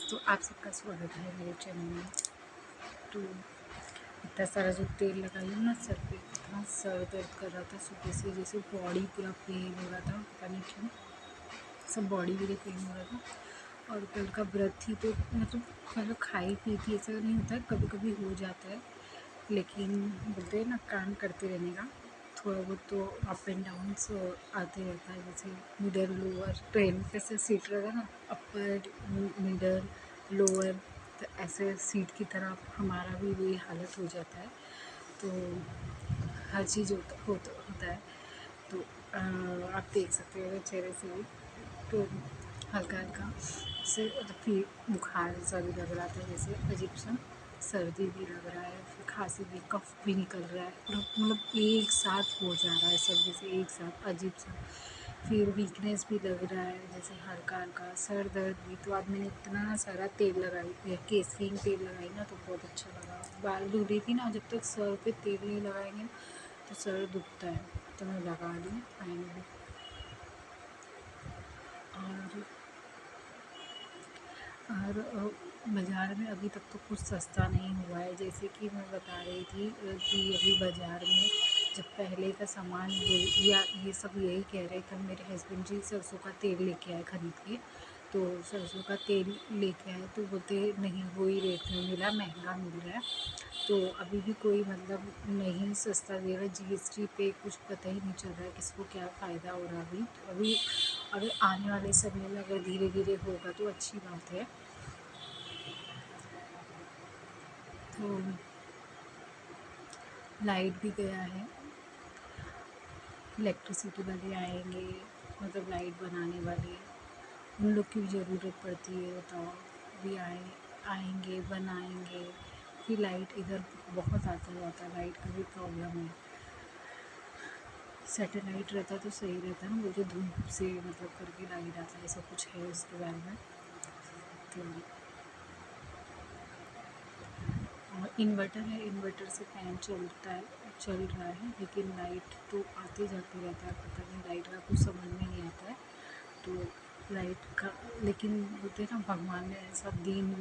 तो आप सबका स्वागत है मेरे चैनल में। तो इतना सारा जो तेल लगाई हूँ ना सर पे, इतना सर दर्द कर रहा था सुबह से, जैसे बॉडी पूरा पेन हो रहा था, पता नहीं क्यों सब बॉडी पूरे पेन हो रहा था। और कल का व्रत थी तो मतलब खाई पी थी, ऐसा नहीं होता है, कभी कभी हो जाता है, लेकिन बोलते हैं ना काम करते रहने का, थोड़ा बहुत तो अप एंड डाउन्स आते रहता है। जैसे मिडल लोअर ट्रेन कैसे सीट रहता है ना, अपर मिडल लोअर, तो ऐसे सीट की तरह हमारा भी वही हालत हो जाता है। तो हर चीज़ होता है। तो आप देख सकते हो मेरे चेहरे से भी, तो हल्का हल्का से फिर बुखार सा भी लग रहा था, जैसे अजीब सा सर्दी भी लग रहा है, फिर खांसी भी, कफ भी निकल रहा है, मतलब एक साथ हो जा रहा है सब, जैसे एक साथ अजीब सा। फिर वीकनेस भी लग रहा है, जैसे हल्का हल्का सर दर्द भी। तो आज मैंने इतना सारा तेल लगाई, केसरिंग तेल लगाई ना, तो बहुत अच्छा लगा। बाल धो रही थी ना, जब तक सर पे तेल नहीं लगाएंगे तो सर दुखता है, तो मैं लगा दी फाइनली। और बाज़ार में अभी तक तो कुछ सस्ता नहीं हुआ है। जैसे कि मैं बता रही थी कि अभी बाज़ार में जब पहले का सामान या ये सब यही कह रहे थे, मेरे हस्बैंड जी सरसों का तेल लेके आए खरीद के, तो सरसों का तेल लेके आए तो बोलते नहीं वही रेट में मिला, महंगा मिल रहा है। तो अभी भी कोई मतलब नहीं सस्ता दे रहा, जीएसटी पे कुछ पता ही नहीं चल रहा है किसको क्या फ़ायदा हो रहा है। अभी अगर आने वाले समय में अगर धीरे धीरे होगा तो अच्छी बात है। तो लाइट भी गया है, इलेक्ट्रिसिटी वाले आएंगे, मतलब लाइट बनाने वाले, उन लोग की भी ज़रूरत पड़ती है। बताओ, भी आएंगे बनाएंगे, फिर लाइट इधर बहुत आता जाता है, लाइट का भी प्रॉब्लम है। सैटेलाइट रहता तो सही रहता ना, बोलते धूप से मतलब करके लाइट आता है, ऐसा कुछ है उसके बारे में। तो और इन्वर्टर है, इन्वर्टर से फ़ैन चल रहा है, लेकिन लाइट तो आते जाते रहता है, पता नहीं लाइट का कुछ समझ में नहीं आता है। तो लाइट का, लेकिन बोलते हैं ना भगवान ने ऐसा दिन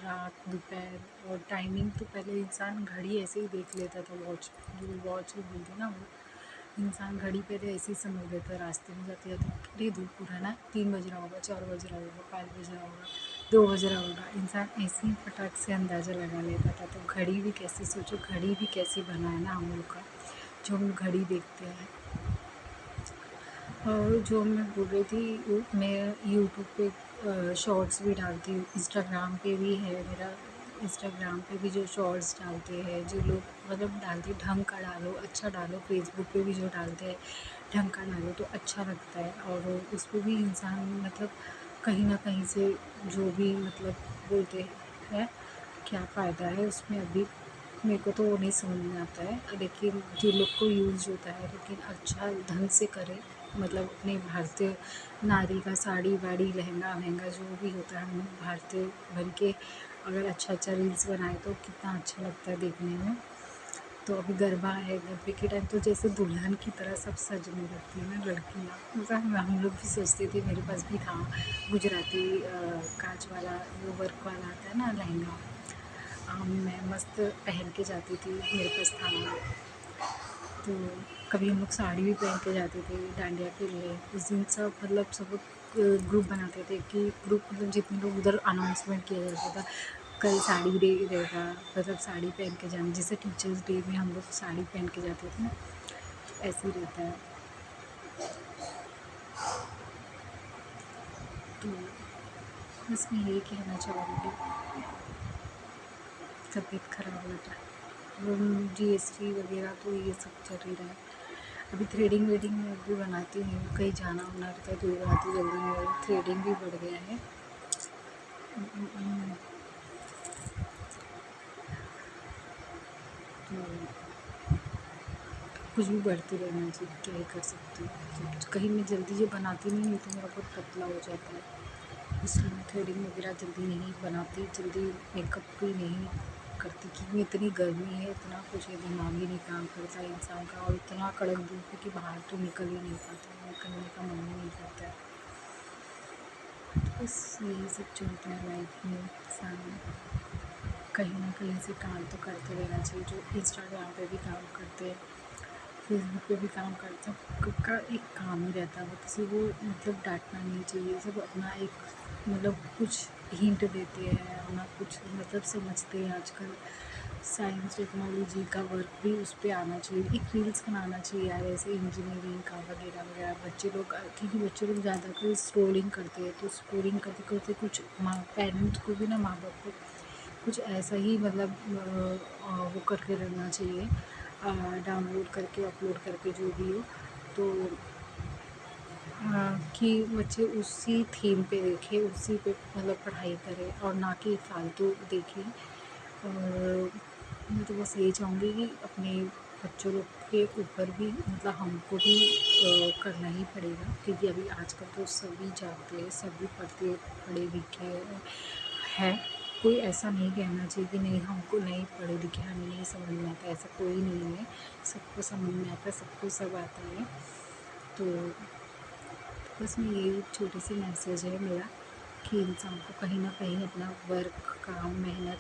रात दोपहर और टाइमिंग, तो पहले इंसान घड़ी ऐसे ही देख लेता था, वॉच जो वॉच भी बोलते ना, वो इंसान घड़ी पहले ऐसे ही समझ लेता, रास्ते में जाते जाते अरे धूप हो रहा है ना, 3 बज रहा होगा, 4 बज रहा होगा, 5 बज रहा होगा, 2 बज रहा होगा, इंसान ऐसे ही फटाक से अंदाज़ा लगा लेता था। तो घड़ी भी कैसे, सोचो घड़ी भी कैसे बना है ना हम लोग का, जो हम घड़ी देखते हैं। और जो मैं बोल रही थी, मैं यूट्यूब पे शॉर्ट्स भी डालती हूँ, इंस्टाग्राम पे भी है मेरा, इंस्टाग्राम पे भी जो शॉर्ट्स डालते हैं जो लोग, मतलब डालते ढंग का डालो, अच्छा डालो। फेसबुक पे भी जो डालते हैं ढंग का डालो तो अच्छा लगता है, और उस पर भी इंसान मतलब कहीं ना कहीं से जो भी मतलब बोलते हैं क्या फ़ायदा है उसमें, अभी मेरे को तो वो नहीं समझ में आता है। लेकिन जो लोग को यूज़ होता है, लेकिन अच्छा ढंग से करें, मतलब अपने भारतीय नारी का साड़ी वाड़ी लहंगा वहंगा जो भी होता है, हम भारतीय बन के अगर अच्छा अच्छा रील्स बनाए तो कितना अच्छा लगता है देखने में। तो अभी गरबा है, गरबे के टाइम तो जैसे दुल्हन की तरह सब सजने लगती है ना लड़कियाँ, मतलब हम लोग भी सोचते थे, मेरे पास भी था गुजराती कांच वाला वो वर्क वाला आता है ना लहंगा, मैं मस्त पहन के जाती थी, मेरे पास था। तो कभी हम लोग साड़ी भी पहन के जाते थे डांडिया खेलने। उस दिन सब मतलब सब लोग ग्रुप बनाते थे कि ग्रुप मतलब जितने लोग उधर अनाउंसमेंट किया जाता था कल साड़ी डे रहेगा, मतलब साड़ी पहन के जाना, जैसे टीचर्स डे में हम लोग साड़ी पहन के जाते थे ना, तो ऐसे ही रहता है। तो बस मैं यही कहना चाहूँगी, तबीयत खराब लग रहा है, जीएसटी वगैरह तो ये सब चल ही रहा है। अभी थ्रेडिंग वेडिंग में भी बनाती हूँ, कहीं जाना वाना रहता है तो भी बनाती हूँ, जल्दी में थ्रेडिंग भी बढ़ गया है। तो कुछ भी बढ़ती रहना चाहिए, क्या ही कर सकती हूँ। तो कहीं मैं जल्दी ये बनाती नहीं तो मेरा बहुत पतला हो जाता है, इसलिए मैं थ्रेडिंग वगैरह जल्दी नहीं बनाती, जल्दी मेकअप भी नहीं करती, क्योंकि इतनी गर्मी है, इतना कुछ है, दिमाग ही नहीं काम करता है इंसान का, और इतना कड़क धूप है कि बाहर तो निकल ही नहीं पाता, निकलने का मन ही नहीं करता है। बस यही सब चलता है लाइफ में। इंसान कहीं ना कहीं से काम तो करते रहना चाहिए। जो इंस्टाग्राम पे भी काम करते हैं, फेसबुक पे भी काम करते हैं, सबका एक काम ही रहता है, वो किसी को मतलब डांटना नहीं चाहिए। सब अपना एक मतलब कुछ हिंट देते हैं, अपना कुछ मतलब समझते हैं। आजकल साइंस टेक्नोलॉजी का वर्क भी उस पे आना चाहिए, एक रील्स बनाना चाहिए यार, ऐसे इंजीनियरिंग का वगैरह वगैरह। बच्चे लोग क्योंकि बच्चे लोग ज़्यादातर स्क्रोलिंग करते हैं, तो स्क्रोलिंग करते करते कुछ माँ पेरेंट्स को भी ना, माँ बाप को कुछ ऐसा ही मतलब वो करके रहना चाहिए, डाउनलोड करके अपलोड करके जो भी हो, तो कि बच्चे उसी थीम पे देखें, उसी पे मतलब पढ़ाई करें और ना कि फालतू देखें। और मैं तो बस यही चाहूँगी कि अपने बच्चों लोग के ऊपर भी मतलब हमको भी करना ही पड़ेगा, क्योंकि अभी आजकल तो सभी जानते हैं, सभी पढ़ते पढ़े लिखे हैं। कोई ऐसा नहीं कहना चाहिए कि नहीं हमको नहीं पढ़े लिखे, हमें नहीं समझ में आता, ऐसा कोई नहीं है। सबको समझ में आता है, सबको सब आता है। तो बस मैं यही छोटी सी मैसेज है मेरा कि इंसान को कहीं ना कहीं अपना वर्क, काम, मेहनत,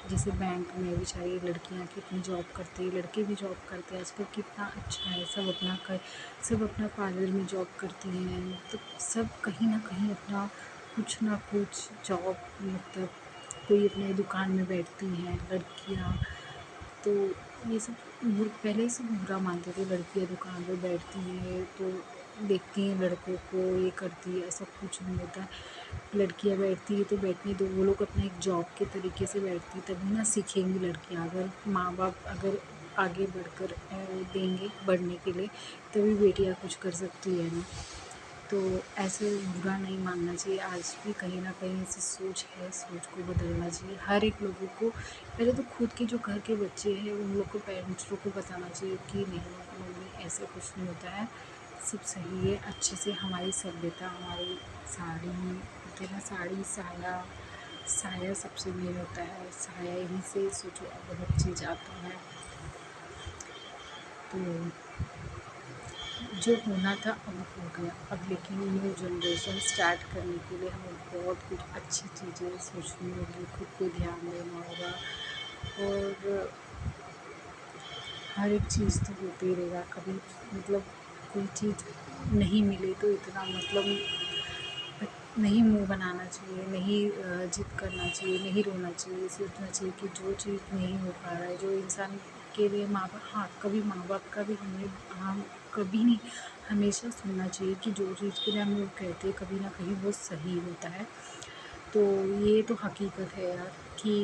जैसे बैंक में बेचारी लड़कियां कितनी जॉब करती है, लड़के भी जॉब करते हैं आजकल, कितना अच्छा है। सब अपना पार्लर में जॉब करती हैं, तो सब कहीं ना कहीं अपना कुछ ना कुछ जॉब मतलब कोई अपने दुकान में बैठती हैं लड़कियां। तो ये सब पहले से बुरा मानते थे, लड़कियां दुकान पे बैठती हैं तो देखती हैं लड़कों को, ये करती है, ऐसा कुछ नहीं होता है। लड़कियां बैठती है तो बैठने दो, वो लोग अपना एक जॉब के तरीके से बैठती, तभी ना सीखेंगी लड़कियां। अगर माँ बाप अगर आगे बढ़कर देंगे बढ़ने के लिए, तभी बेटियां कुछ कर सकती है ना। तो ऐसे बुरा नहीं मानना चाहिए। आज भी कहीं न कहीं ऐसी सोच है, सोच को बदलना चाहिए हर एक लोगों को। पहले तो खुद के जो घर के बच्चे हैं उन लोग को, पेरेंट्स लोग को बताना चाहिए कि नहीं मम्मी ऐसे कुछ नहीं होता है, सब सही है। अच्छे से हमारी सभ्यता, हमारी साड़ी होती है ना, साड़ी, साया, साया सबसे मेन होता है, साया ही से सोचो अब हर चीज़ आता है। तो जो होना था अब हो गया। अब लेकिन न्यू जनरेशन स्टार्ट करने के लिए हमें बहुत कुछ अच्छी चीज़ें सोचनी होगी, खुद पे ध्यान देना होगा। और हर एक चीज़ तो होते ही रहेगा, कभी मतलब कोई चीज़ नहीं मिले तो इतना मतलब नहीं मुंह बनाना चाहिए, नहीं जिद करना चाहिए, नहीं रोना चाहिए। सोचना चाहिए कि जो चीज़ नहीं हो पा रहा है, जो इंसान के लिए माँ बाप, हाँ कभी माँ बाप का भी हमें, हम कभी नहीं, हमेशा सुनना चाहिए कि जो चीज़ के लिए हम लोग कहते हैं कभी ना कहीं वो सही होता है। तो ये तो हकीकत है यार कि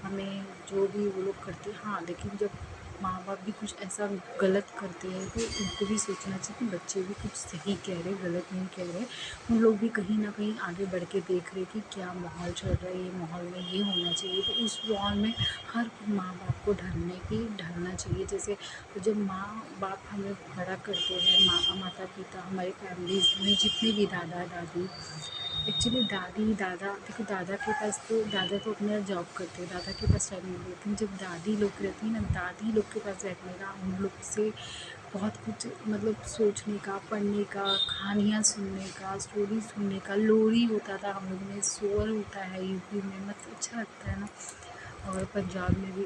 हमें जो भी वो लोग करते हैं, हाँ लेकिन जब माँ बाप भी कुछ ऐसा गलत करते हैं तो उनको भी सोचना चाहिए कि बच्चे भी कुछ सही कह रहे, गलत नहीं कह रहे। उन लोग भी कहीं ना कहीं आगे बढ़ के देख रहे कि क्या माहौल चल रहा है, ये माहौल में ये होना चाहिए, तो उस माहौल में हर माँ बाप को ढलना चाहिए। जैसे जब माँ बाप हमें बड़ा करते हैं, माता पिता, हमारे फैमिलीज में जितने भी दादा दादी, एक्चुअली दादी दादा, देखो दादा तो अपना जॉब करते हैं, दादा के पास टाइम नहीं, लेकिन जब दादी लोग रहती है ना, दादी लोग के पास बैठने का, उन लोग से बहुत कुछ मतलब सोचने का, पढ़ने का, कहानियाँ सुनने का, स्टोरी सुनने का। लोरी होता था हम लोग में, सोअर होता है यूपी में, मतलब अच्छा लगता है ना। और पंजाब में भी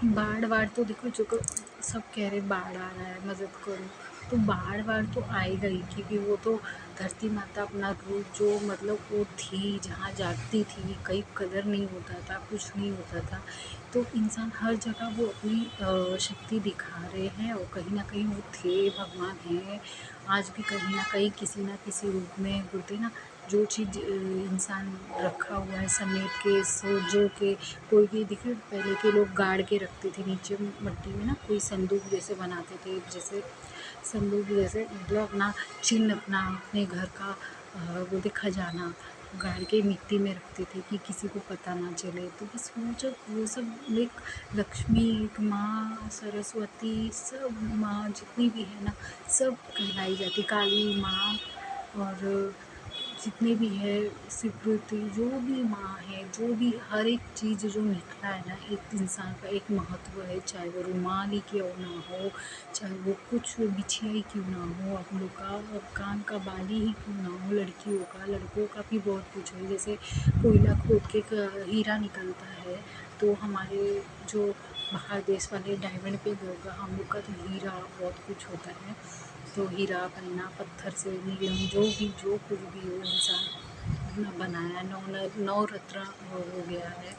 बाढ़ वाढ़ तो देखो, जो सब कह रहे बाढ़ आ रहा है मदद करो, तो बाढ़ वाढ़ तो आएगा ही, क्योंकि वो तो धरती माता अपना रूप जो मतलब वो थी, जहाँ जागती थी, कहीं कलर नहीं होता था, कुछ नहीं होता था। तो इंसान हर जगह वो अपनी शक्ति दिखा रहे हैं, और कहीं ना कहीं वो थे, भगवान हैं आज भी कहीं ना कहीं किसी ना किसी रूप में। बोलते ना, जो चीज़ इंसान रखा हुआ है समेट के, जो के, कोई भी दिखे, पहले के लोग गाड़ के रखते थे नीचे मट्टी में ना, कोई संदूक जैसे बनाते थे, जैसे संदूक जैसे मतलब अपना चिन्ह, अपना अपने घर का बोलते खजाना गाड़ के मिट्टी में रखते थे कि किसी को पता ना चले। तो बस वो सब एक लक्ष्मी, एक माँ सरस्वती, सब माँ जितनी भी है ना, सब कहलाई जाती, काली माँ और जितने भी है सिक्योरिटी, जो भी माँ है, जो भी हर एक चीज़ जो निकला है ना, एक इंसान का एक महत्व है। चाहे वो रुमाल ही क्यों ना हो, चाहे वो कुछ बिछिया ही क्यों ना हो, हम लोग का कान का बाली ही क्यों ना हो, लड़कियों का, लड़कों का भी बहुत कुछ है। जैसे कोयला खोद के हीरा निकलता है, तो हमारे जो बाहर देश वाले डायमंड पे होगा, हम लोग का तो हीरा बहुत कुछ होता है। तो हीरा बनना, पत्थर से नीलम, जो कुछ भी हो इंसान अपना बनाया, नवरत्न हो गया है।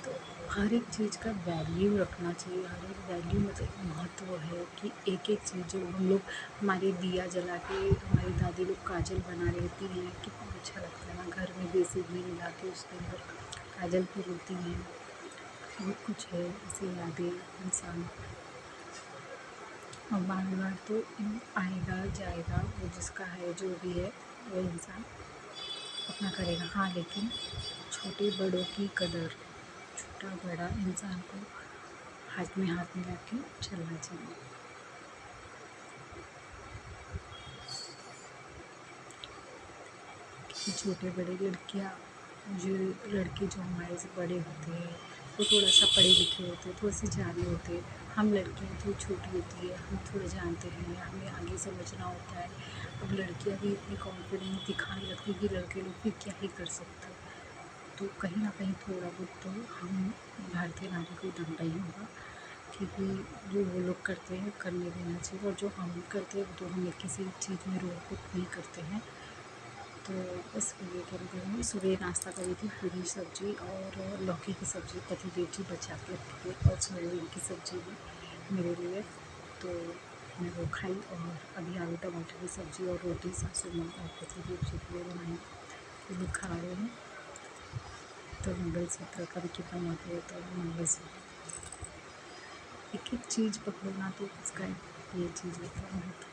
तो हर एक चीज़ का वैल्यू रखना चाहिए। हर एक वैल्यू मतलब महत्व है कि एक एक चीज़ जो हम लोग हमारे दिया जला के हमारी दादी लोग काजल बना लेती हैं, कितना अच्छा लगता है ना, घर में देसी घी मिला के उसके अंदर काजल पिरोती हैं। बहुत कुछ है ऐसी यादें इंसान। और बार बार तो आएगा जाएगा, वो जिसका है जो भी है वो इंसान अपना करेगा। हाँ, लेकिन छोटे बड़ों की कदर, छोटा बड़ा इंसान को हाथ में हाथ मिला के चलना चाहिए। कि छोटे बड़े लड़कियाँ, जो लड़के जो हमारे से बड़े होते हैं, वो थोड़ा सा पढ़े लिखे होते हैं, थोड़े से जाने होते हैं। हम लड़कियाँ थोड़ी छोटी होती है, हम थोड़ा जानते हैं, हमें आगे समझना होता है। अब लड़कियाँ भी इतनी कॉन्फिडेंस दिखाने लगती है कि लड़के लोग भी क्या ही कर सकते हैं। तो कहीं ना कहीं थोड़ा बहुत तो हम भारतीय नारी को दम नहीं होगा, क्योंकि जो वो लोग करते हैं करने देना चाहिए, और जो हम करते हैं तो हमें किसी चीज़ में रोक टोक नहीं करते हैं। तो बस ये कह रही थी, मैं सुबह नाश्ता करी थी, पूरी सब्जी और लौकी की सब्ज़ी पतिदेव जी बचा के रखे थे, और सोयाबीन की सब्ज़ी भी मेरे लिए। तो मैं वो खाई, और अभी आलू टमाटर की सब्ज़ी और रोटी सासू माँ और पतिदेव जी के लिए बनाई, वो लोग खा रहे हैं। तो मंगलसूत्र का भी कितना महत्व होता है। मंगलसूत्र एक एक चीज़ पकड़ना, तो उसका ये चीज़ होता है महत्व।